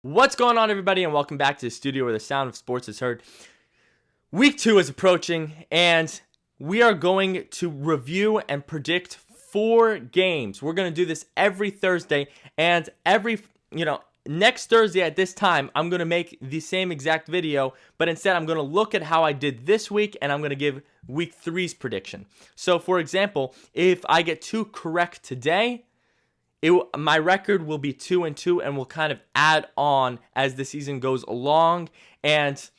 What's going on, everybody, and welcome back to the studio where the sound of sports is heard. Week 2 is approaching, and we are going to review and predict 4 games. We're going to do this every Thursday, and next Thursday at this time, I'm going to make the same exact video, but instead I'm going to look at how I did this week, and I'm going to give Week 3's prediction. So, for example, if I get 2 correct today, my record will be 2-2, and we'll kind of add on as the season goes along, and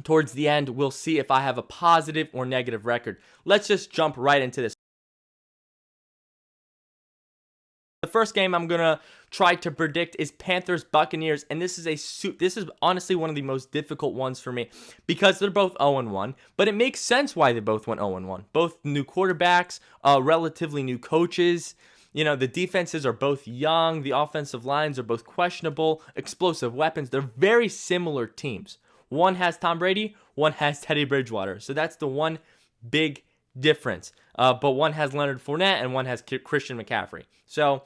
towards the end, we'll see if I have a positive or negative record. Let's just jump right into this. The first game I'm going to try to predict is Panthers-Buccaneers, and this is honestly one of the most difficult ones for me because they're both 0-1, but it makes sense why they both went 0-1. Both new quarterbacks, relatively new coaches. You know, the defenses are both young. The offensive lines are both questionable. Explosive weapons. They're very similar teams. One has Tom Brady. One has Teddy Bridgewater. So that's the one big difference. But one has Leonard Fournette and one has Christian McCaffrey. So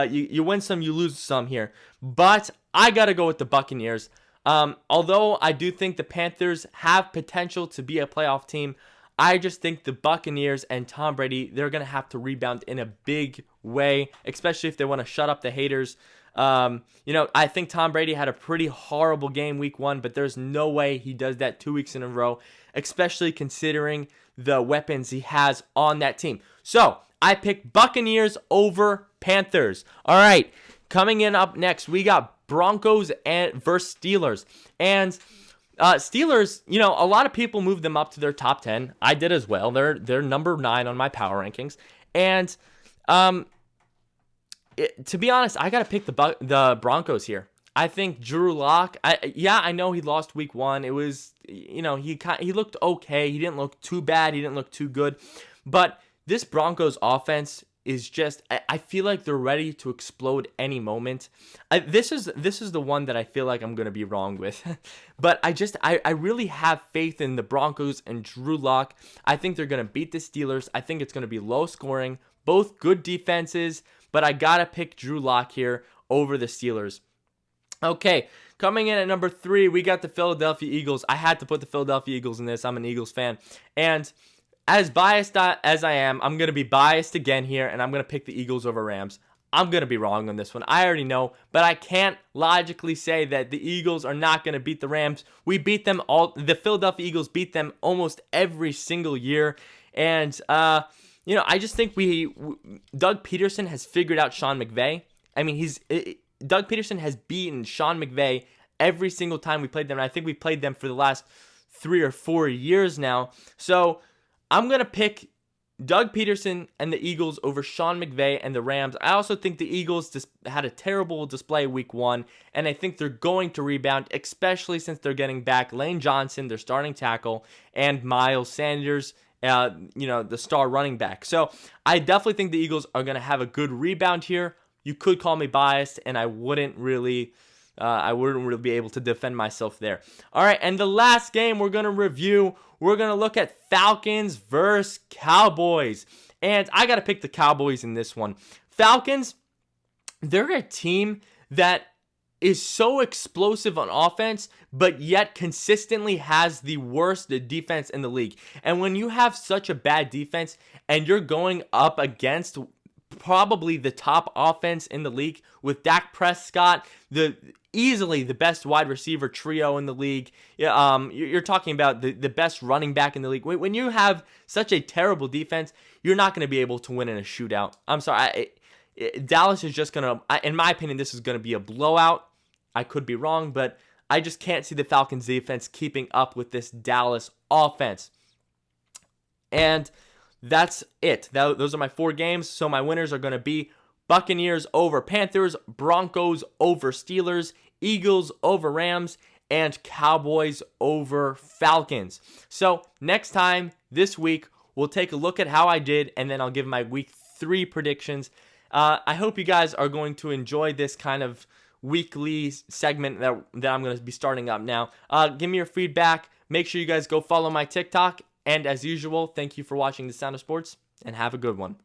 you win some, you lose some here. But I got to go with the Buccaneers. Although I do think the Panthers have potential to be a playoff team, I just think the Buccaneers and Tom Brady, they're going to have to rebound in a big way, especially if they want to shut up the haters. I think Tom Brady had a pretty horrible game week 1, but there's no way he does that 2 weeks in a row, especially considering the weapons he has on that team. So, I picked Buccaneers over Panthers. All right, coming in up next, we got Broncos versus Steelers. And Steelers, a lot of people moved them up to their top 10. I did as well. They're number 9 on my power rankings. And to be honest, I got to pick the Broncos here. I think Drew Lock, I know he lost week 1. It was, he looked okay. He didn't look too bad. He didn't look too good. But this Broncos offense is just, I feel like they're ready to explode any moment. This is the one that I feel like I'm going to be wrong with. But I really have faith in the Broncos and Drew Lock. I think they're going to beat the Steelers. I think it's going to be low scoring, both good defenses, but I got to pick Drew Lock here over the Steelers. Okay, coming in at number 3, we got the Philadelphia Eagles. I had to put the Philadelphia Eagles in this. I'm an Eagles fan. And as biased as I am, I'm going to be biased again here, and I'm going to pick the Eagles over Rams. I'm going to be wrong on this one. I already know, but I can't logically say that the Eagles are not going to beat the Rams. We beat them all. The Philadelphia Eagles beat them almost every single year. And, I just think Doug Peterson has figured out Sean McVay. I mean, Doug Peterson has beaten Sean McVay every single time we played them. And I think we played them for the last 3 or 4 years now. So I'm going to pick Doug Peterson and the Eagles over Sean McVay and the Rams. I also think the Eagles just had a terrible display week 1, and I think they're going to rebound, especially since they're getting back Lane Johnson, their starting tackle, and Miles Sanders, the star running back. So I definitely think the Eagles are going to have a good rebound here. You could call me biased, and I wouldn't really be able to defend myself there. All right, and the last game we're going to review, we're going to look at Falcons versus Cowboys. And I got to pick the Cowboys in this one. Falcons, they're a team that is so explosive on offense, but yet consistently has the worst defense in the league. And when you have such a bad defense and you're going up against probably the top offense in the league with Dak Prescott, easily the best wide receiver trio in the league. You're talking about the best running back in the league. When you have such a terrible defense, you're not going to be able to win in a shootout. I'm sorry. Dallas is just going to, in my opinion, this is going to be a blowout. I could be wrong, but I just can't see the Falcons defense keeping up with this Dallas offense. And that's it. Those are my 4 games. So my winners are going to be Buccaneers over Panthers, Broncos over Steelers, Eagles over Rams, and Cowboys over Falcons. So next time this week, we'll take a look at how I did, and then I'll give my week 3 predictions. I hope you guys are going to enjoy this kind of weekly segment that I'm going to be starting up now. Give me your feedback. Make sure you guys go follow my TikTok. And as usual, thank you for watching The Sound of Sports, and have a good one.